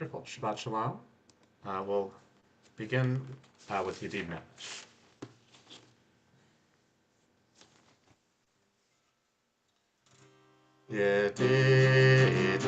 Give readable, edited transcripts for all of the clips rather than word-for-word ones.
Wonderful. Shabbat Shalom. We'll begin with Yedid Medrash. Yedid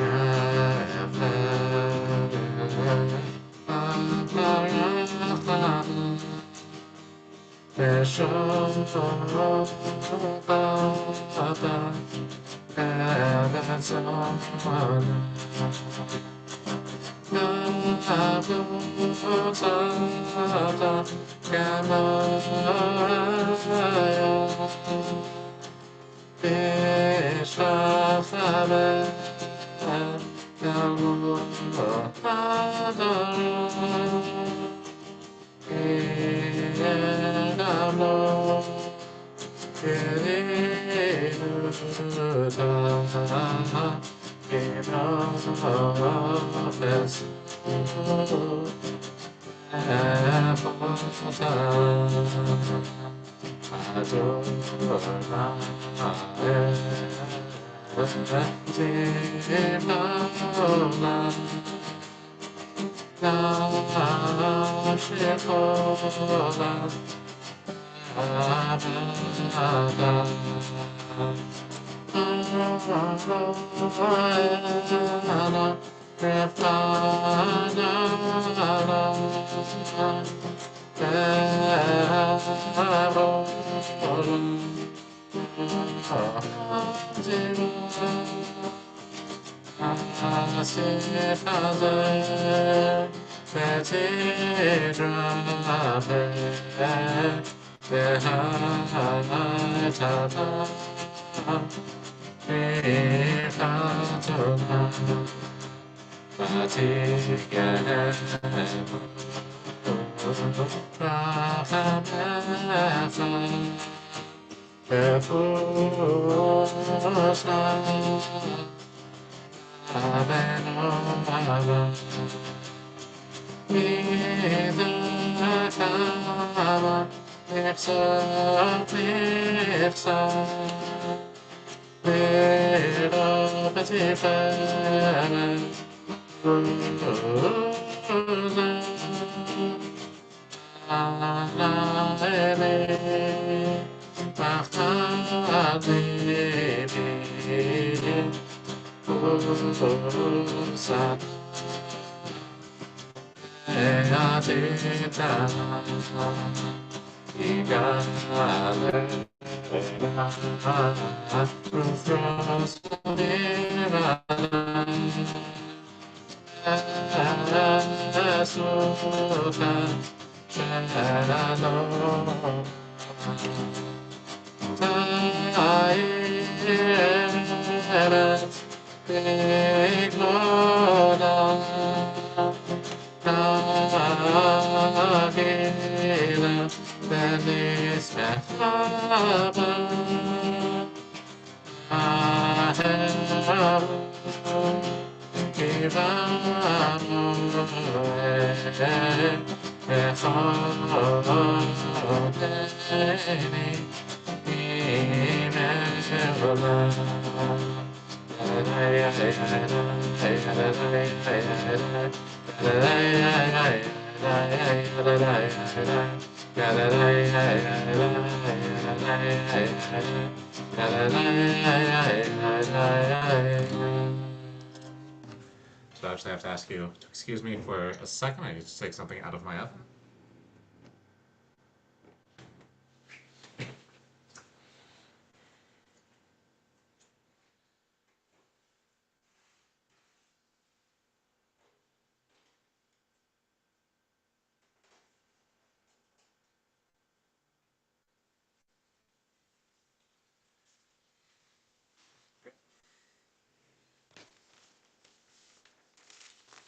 So I actually have to ask you to excuse me for a second. I need to take something out of my oven.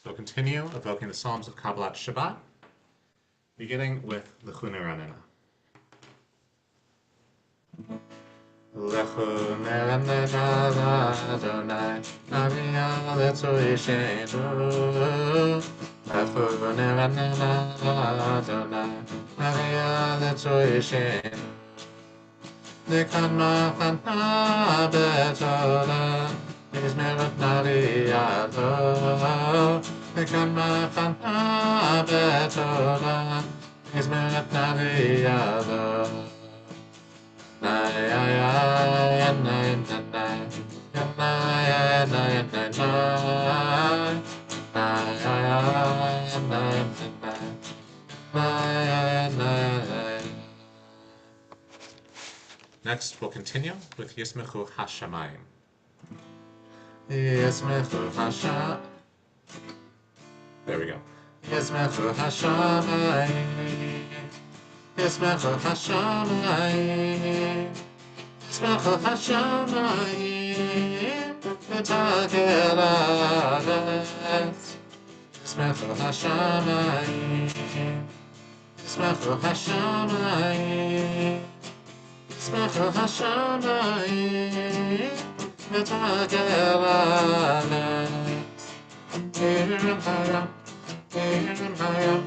So we'll continue evoking the Psalms of Kabbalat Shabbat, beginning with L'chune Ranina. L'chune Ranina Adonai, Avia Letzorishenu. L'chune Ranina Adonai, Avia Letzorishenu. L'kanma Chana Betola, Izmerot Nariyato. וכמה פנה בתורה, מזמרת נביא יבוא. Next, we'll continue with Yismechu Hashamayim. Yismechu Hashamayim. There we go. Yismechu Hashamayim. Yismechu Hashamayim. Yismechu Hashamayim. V'takel haaretz. Yismechu Hashamayim. Yismechu Hashamayim. Yismechu Hashamayim. V'takel haaretz. Hiram hayam. Hiram hayam.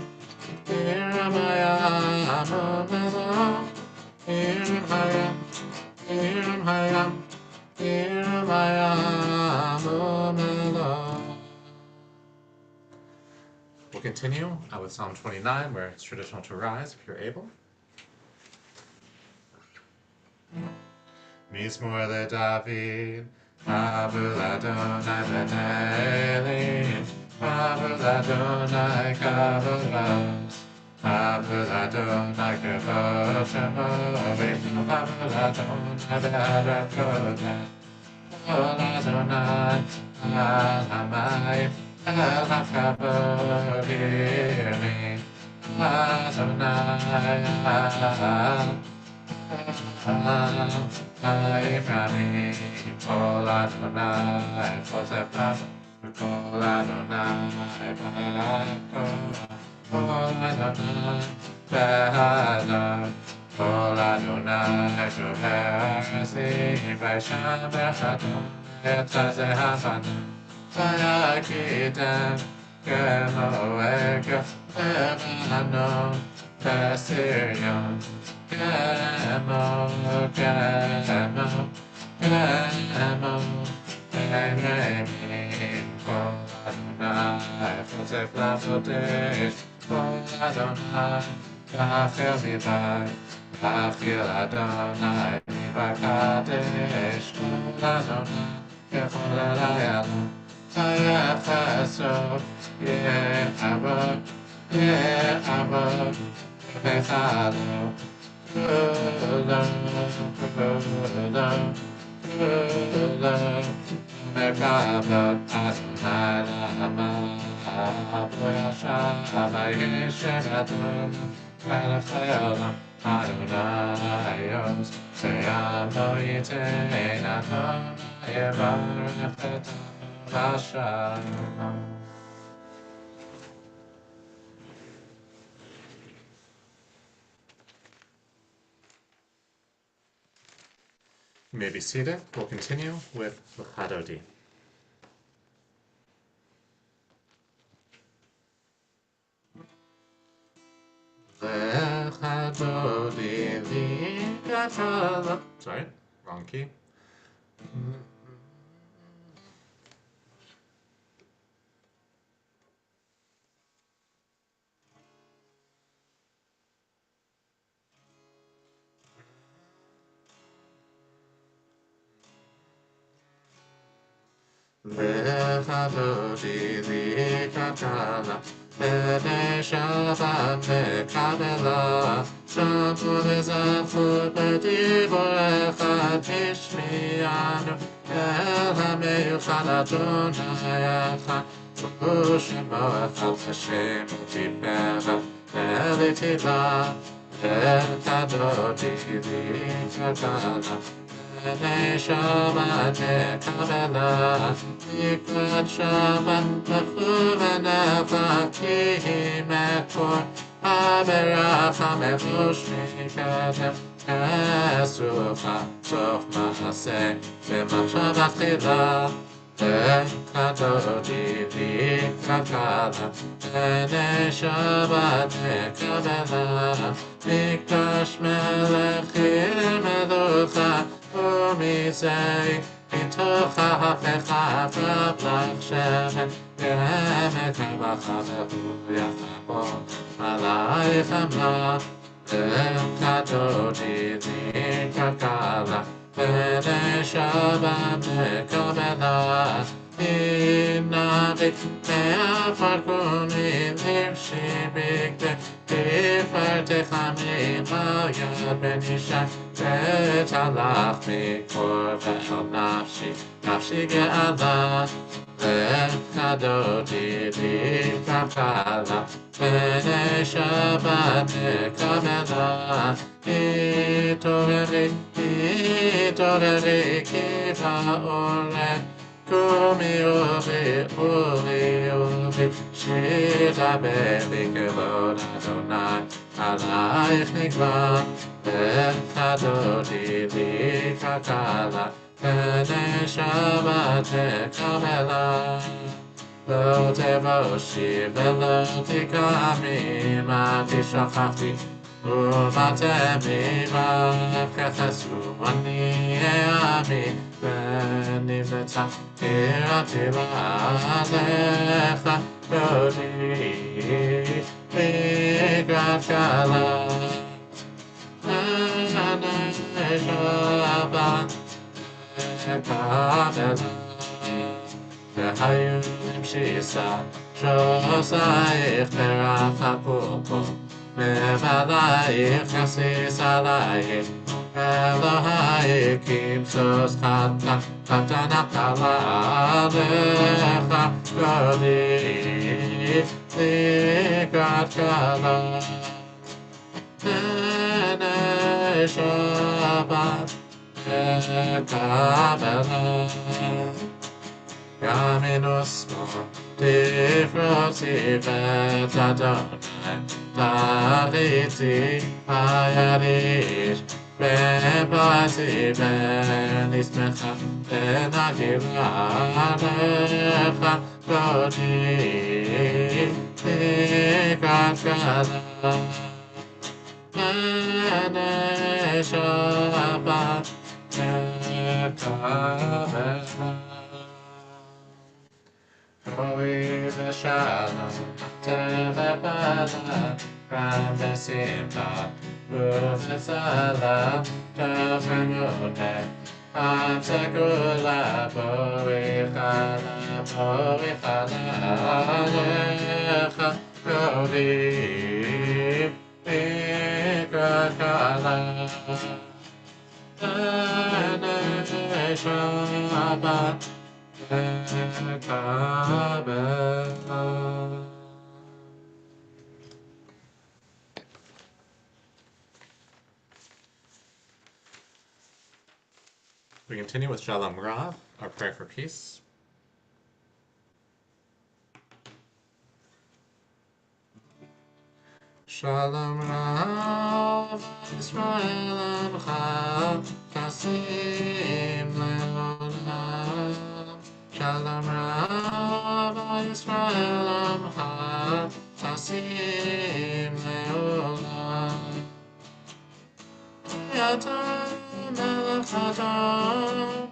Hiram hayam. Hiram hayam. Hiram hayam. Hiram hayam. We'll continue with Psalm 29, where it's traditional to rise if you're able. Mizmor leDavid, Habul Adonai v'Ne'elim, Habul Adonai kavodos, Habul Adonai kavod shemovim, Habul Adonai be'arat kodesh, Habul Adonai al hamayim, el hakavod yirmi, Adonai Abraham, Kol Adonai, Choseph, Kol Adonai, Kol Adonai, Behadar, Kol Adonai, Shoherzi, Vaisham Bechadon, Etazeh Hafadon, Vayakidem, Gemoeka, Lebanon, Pesirion, Gemo, Elohim, Kol Adonai, Choseph Lavodesh, Kol Adonai, Kachel Mivai, Kachel Adonai, Mivai Kadesh, Kol Adonai, Kechol Elayalo, Tayecheso, Ye'avod, Ye'avod, Bechalo, Merkabot Adonai Lama Abo Yashab Yishem Adon Melech Adonai Yos Seyamo Yitein Adonai Yevarech Et Hashem. You may be seated. We'll continue with L'chadodi. L'chadodi li'katala. Sorry, wrong key. L'chadodi li'katala, b'nei Shabbat mekabela, shavu v'zachut b'dibur echad tishmi'anu, el ha'meyuchal Adonai echad, u'shemo echad Hashem u'tipecha, ve'litiva, l'chadodi li'katala, b'nei Shabbat mekabela, Miklat Shabbat mechuvenecha ki mekor Haberach hamechush miketem Esucha sof ma'aseh v'machshavat chila L'chadodi li'katala b'nei Shabbat mekabela Mikdash melech ilmeducha u'mizei מתוך ההפך אברב לך שמן, באמת הרווחה והוא יחבור עלייך אמרה, וכדודי לי כלכלה, ונשבת מקבלה. נביא מעפר קומי לרשי בגדי, תפארתך ממעיין בנישן, ותלך מקור ואל נפשי, נפשי גאלה. וכדודי לי כלכלה, ונשבת מקבלה. התעוררי, התעוררי, כי באורך קומי אורי, שתדברי כבוד אדוני, עלייך נגלה, וכדודי לי כלכלה, ונשבת תקבלה. לא תבושי ולא תקמי, מה תשכחתי ומה תמימה, כחסו אני העמי, ונבצע יראתי לעליך, דודי לקראת כלה. נשבת תקבלה, והיו למשיסה שוסייך ברחקו פה, מבלייך יסיס עלייך, אלוהי כמסוס חתנה קלה עליך, גודי לקראת כלה. נשבת תקבלה, גם מנוסמו תפרוצי ואת אדוני, תריצי הידיש, בפרצי ונשמחה, ונגילה עליך, גודי לקראת כלה. ונשבת תקבלה. רואי ושלום, תבבלה, רם ושמחה, ובצלה, תחמונה, סגולה, בורי חלה עליך, גודי לקראת כלה. ונשבת תקבלה. We continue with Shalom Rav, our prayer for peace. Shalom Rav, Yisrael Amcha, Kasim Leolam. Shalom Rav, Yisrael Amcha, Kasim Leolam. Yata Melech Adam,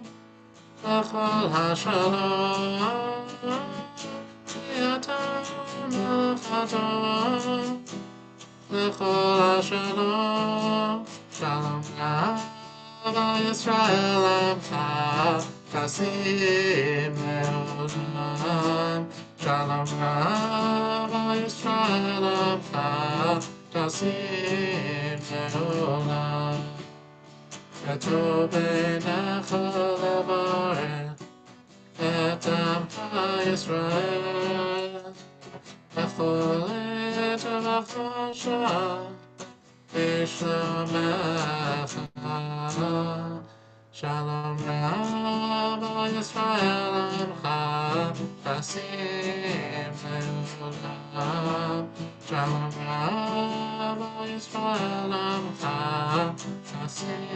L'chol HaShalom. Yata Melech Adam, L'chol HaShalom. Shalom Rav, Yisrael Amcha, Kasim Leolam. Shalom Rav, Yisrael Amcha, Kasim Leolam. כתוב בעיניך לברך את עמך ישראל, בכל עת ובכל שעה לשלומך. שלום רב על ישראל עמך, חסים לעולם. שלום רב על ישראל עמך, חסים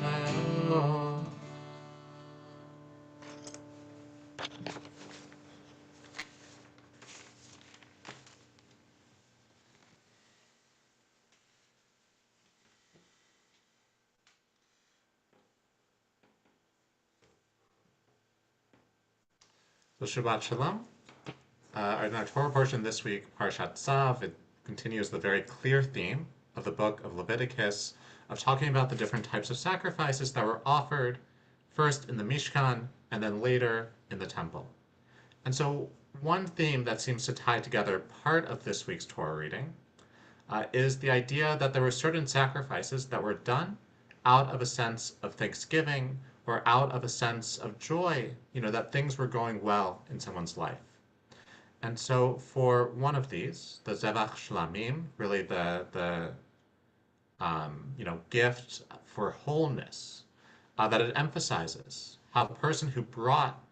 לעולם. So Shabbat Shalom. In our Torah portion this week, Parshat Tzav, it continues the very clear theme of the book of Leviticus of talking about the different types of sacrifices that were offered first in the Mishkan and then later in the temple. And so one theme that seems to tie together part of this week's Torah reading is the idea that there were certain sacrifices that were done out of a sense of thanksgiving or out of a sense of joy, that things were going well in someone's life. And so for one of these, the Zevach Shlamim, really the gift for wholeness, that it emphasizes how the person who brought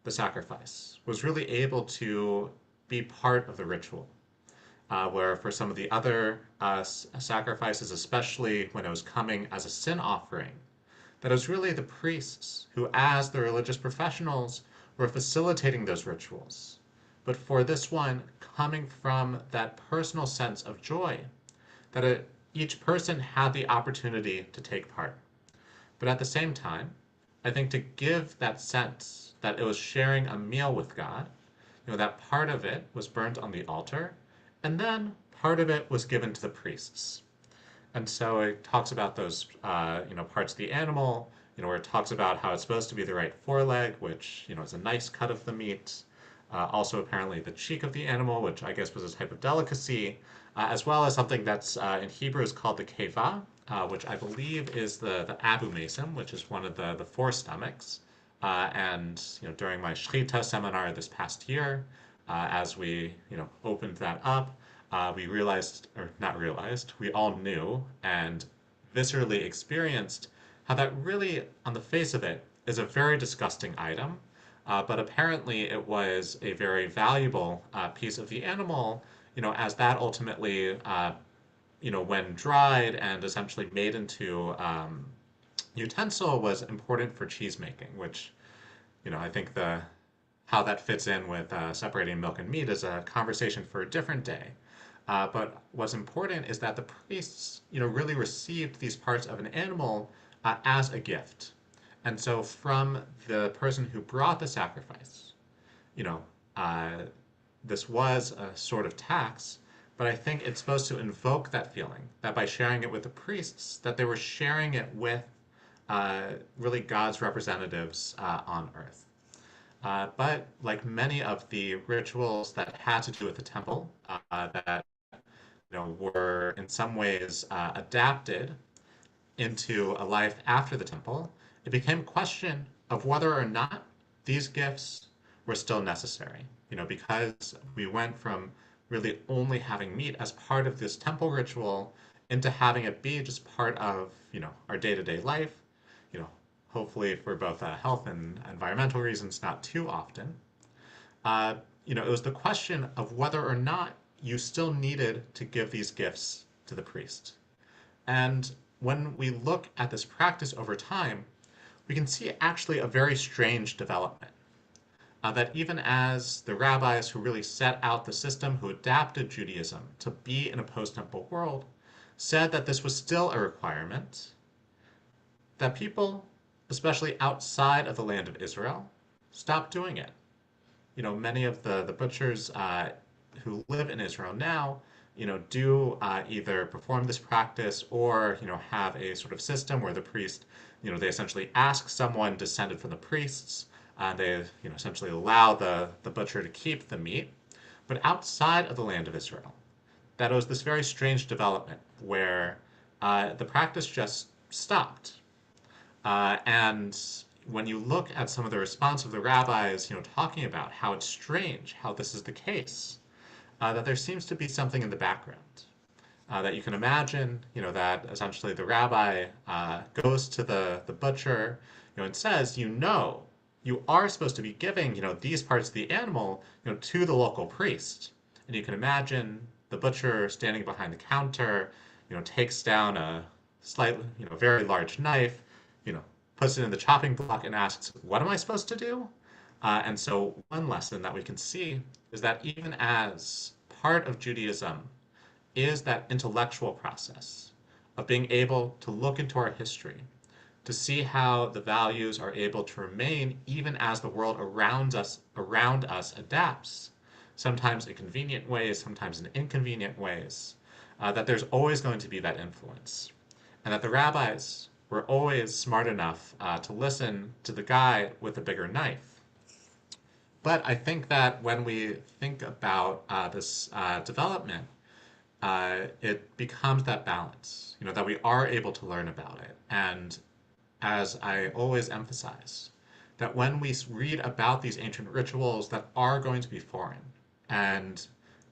the sacrifice was really able to be part of the ritual. Where for some of the other sacrifices, especially when it was coming as a sin offering, that it was really the priests who, as the religious professionals, were facilitating those rituals. But for this one, coming from that personal sense of joy, that each person had the opportunity to take part. But at the same time, I think to give that sense that it was sharing a meal with God, that part of it was burnt on the altar, and then part of it was given to the priests. And so it talks about those, parts of the animal, where it talks about how it's supposed to be the right foreleg, which, is a nice cut of the meat. Also, apparently, the cheek of the animal, which I guess was a type of delicacy, as well as something that's in Hebrew is called the keva, which I believe is the abu mesim, which is one of the four stomachs. And during my Shechita seminar this past year, as we opened that up, we realized, or not realized, we all knew and viscerally experienced how that really, on the face of it, is a very disgusting item. But apparently it was a very valuable piece of the animal, as that ultimately, when dried and essentially made into utensil was important for cheese making, which, I think how that fits in with separating milk and meat is a conversation for a different day. But what's important is that the priests, really received these parts of an animal as a gift. And so from the person who brought the sacrifice, this was a sort of tax, but I think it's supposed to invoke that feeling that by sharing it with the priests, that they were sharing it with really God's representatives on earth. But like many of the rituals that had to do with the temple, that were in some ways adapted into a life after the temple, it became a question of whether or not these gifts were still necessary. Because we went from really only having meat as part of this temple ritual into having it be just part of, our day-to-day life, hopefully for both health and environmental reasons, not too often. It was the question of whether or not you still needed to give these gifts to the priest. And when we look at this practice over time, we can see actually a very strange development. That even as the rabbis who really set out the system, who adapted Judaism to be in a post-temple world, said that this was still a requirement, that people, especially outside of the land of Israel, stopped doing it. Many of the butchers who live in Israel now, do either perform this practice or, have a sort of system where the priest, they essentially ask someone descended from the priests, they, essentially allow the butcher to keep the meat. But outside of the land of Israel, that was this very strange development where the practice just stopped. And when you look at some of the response of the rabbis, talking about how it's strange, how this is the case, that there seems to be something in the background. That you can imagine, that essentially the rabbi goes to the butcher, and says, you are supposed to be giving, these parts of the animal, to the local priest. And you can imagine the butcher standing behind the counter, takes down a slightly, very large knife, puts it in the chopping block and asks, what am I supposed to do? And so one lesson that we can see is that even as part of Judaism is that intellectual process of being able to look into our history, to see how the values are able to remain even as the world around us adapts, sometimes in convenient ways, sometimes in inconvenient ways, that there's always going to be that influence. And that the rabbis were always smart enough to listen to the guy with the bigger knife. But I think that when we think about this development, it becomes that balance, that we are able to learn about it. And as I always emphasize, that when we read about these ancient rituals that are going to be foreign, and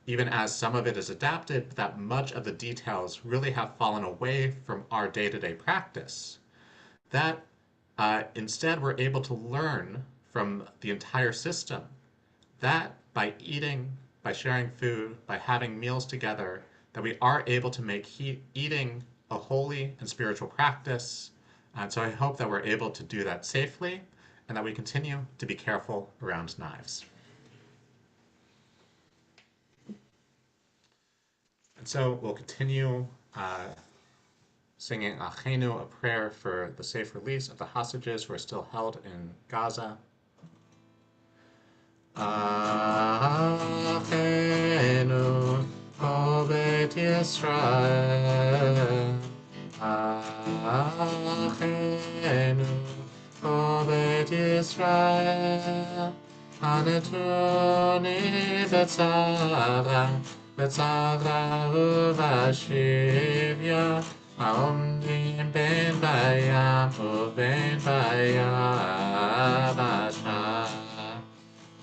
even as some of it is adapted, that much of the details really have fallen away from our day-to-day practice, that instead we're able to learn from the entire system that by eating, by sharing food, by having meals together, that we are able to make eating a holy and spiritual practice. And so I hope that we're able to do that safely and that we continue to be careful around knives. And so we'll continue singing Achenu, a prayer for the safe release of the hostages who are still held in Gaza. Achenu, O Beit Yisrael. Achenu, O Beit Yisrael. Anetuni betzara, betzara ubashivya. Haomdim ben bayam uben bayabasha.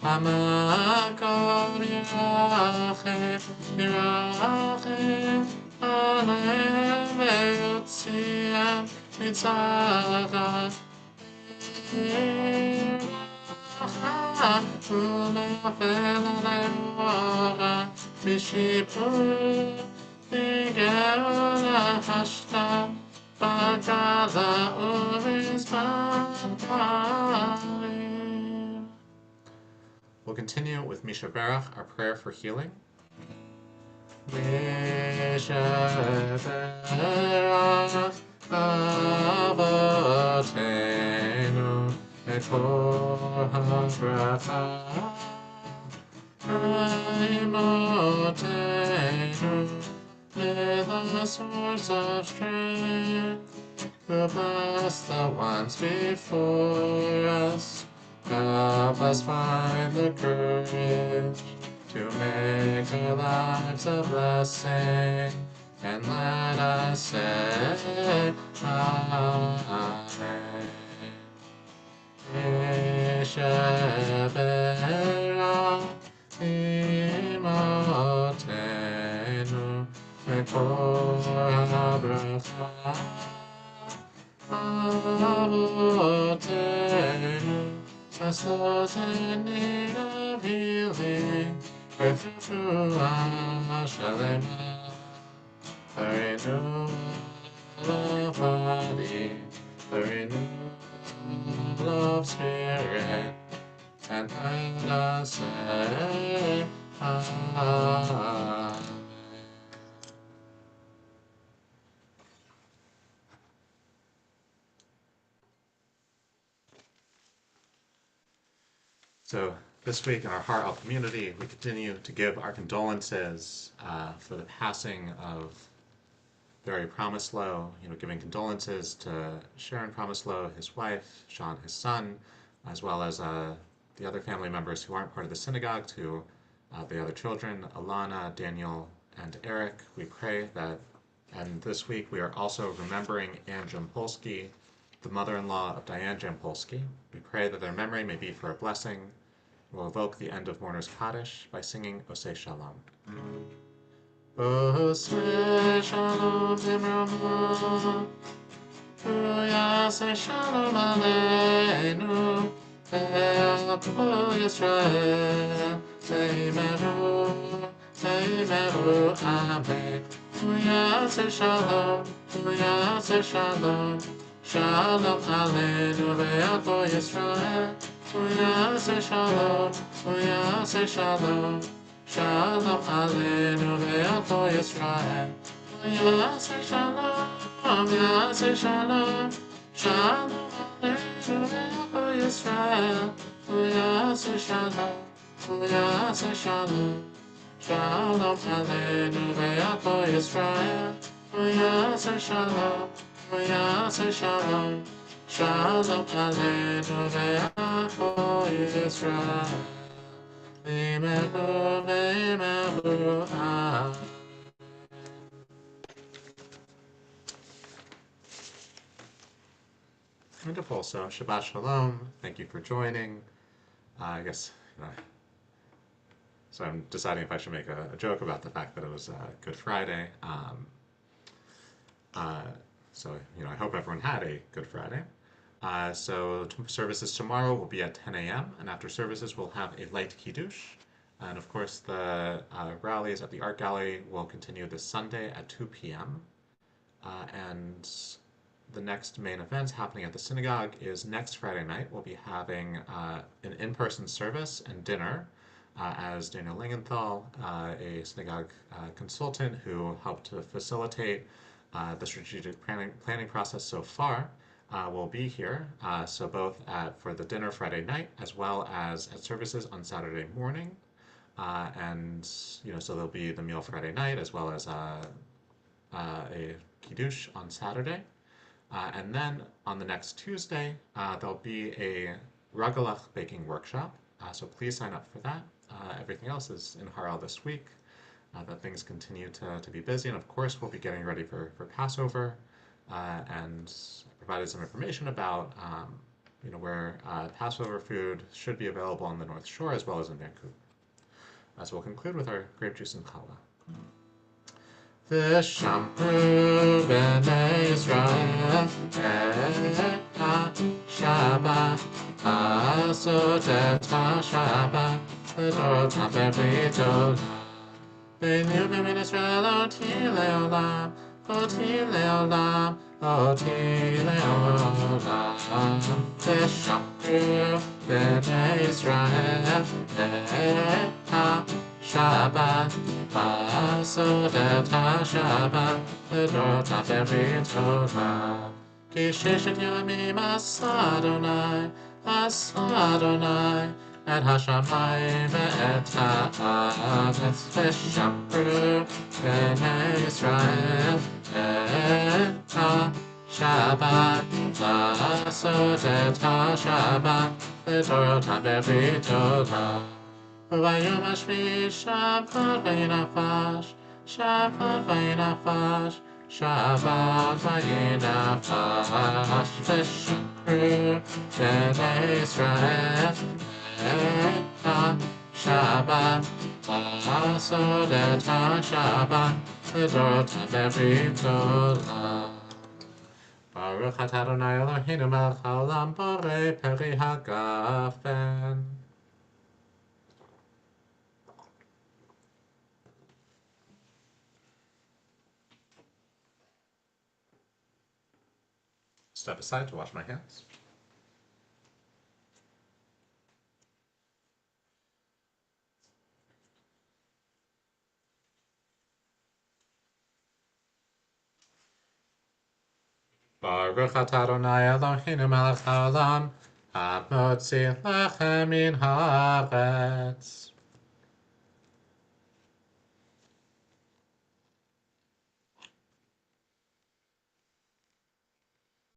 Hamakor yirachem, yirachem, aleim veyotziam mitzara. Ulefel aleora, mishipur, Nigeona hashta, bagaza urizpalim. We'll continue with Misha Berach, our prayer for healing. Misha Berach, Avotenu, Ekor HaBracha, Imotenu, the source of strength, who bless the ones before us. Help us find the courage to make our lives a blessing, and let us say Amen. Yeshebera imotenu mekor habracha avotenu. Bless those in need of healing, with Refuah Shalema, the renewal of body, the renewal of spirit, and let us say Amen. So this week in our Har'el community, we continue to give our condolences for the passing of Barry Promislow, giving condolences to Sharon Promislow, his wife, Sean, his son, as well as the other family members who aren't part of the synagogue, to the other children, Alana, Daniel, and Eric. We pray that, and this week we are also remembering Ann Jampolsky, the mother-in-law of Diane Jampolsky. We pray that their memory may be for a blessing. We'll evoke the end of Mourner's Kaddish by singing Oseh Shalom. Oseh Shalom Bimrama, Yaseh Shalom Aleinu, Ve'al Kol Yisrael, Seimeru, Seimeru, Amen. Yaseh Shalom, Yaseh Shalom, Shalom Aleinu ve'al Kol Yisrael. Yaseh Shalom, Yaseh Shalom, Shalom Aleinu ve'al Kol Yisrael. Yaseh Shalom, Yaseh Shalom, Shalom Aleinu Yisrael, V'yaseh Shalom, V'yaseh Shalom. Shalom Aleinu V'yaseh Yisrael, V'yaseh Shalom, V'yaseh Shalom. Shalom Aleinu V'yaseh Yisrael, V'yimehu V'yimehu Ad. Wonderful. So Shabbat Shalom. Thank you for joining. I guess, so I'm deciding if I should make a joke about the fact that it was Good Friday. Uh, so, I hope everyone had a Good Friday. So services tomorrow will be at 10 a.m. and after services we'll have a light kiddush. And of course the rallies at the art gallery will continue this Sunday at 2 p.m. And the next main event happening at the synagogue is next Friday night. We'll be having an in-person service and dinner as Daniel Lingenthal, a synagogue consultant who helped to facilitate the strategic planning process so far, will be here. So both for the dinner Friday night as well as at services on Saturday morning. And so there'll be the meal Friday night as well as a kiddush on Saturday. And then on the next Tuesday, there'll be a Ragalach baking workshop. So please sign up for that. Everything else is in Harel this week. That things continue to be busy. And of course, we'll be getting ready for Passover and provided some information about where Passover food should be available on the North Shore as well as in Vancouver. So we'll conclude with our grape juice and challah. V'shamru b'nei Yisrael et ha-Shabbat asot et ha-Shabbat l'dorotam b'britot v'nu b'min Yisrael oti le'olam oti le'olam oti le'olam v'shamru b'nei Yisrael et ha-Shabbat asot et ha-Shabbat l'dorotam b'britot Ki sheshet yamim Adonai et hashamayim et ha'aretz v'shamru b'nei Yisrael et ha-Shabbat asot et ha-Shabbat l'dorotam b'britot Vayom hashvi Shabbat vayinafash Shabbat vayinafash Shabbat vayinafash v'shamru b'nei Yisrael et ha-Shabbat asot et ha-Shabbat l'dorotam b'britot Baruch atah Adonai Eloheinu melech haolam borei peri hagafen. Step aside to wash my hands. Baruch atah Adonai Eloheinu melech haolam hamotzi lechem min haaretz.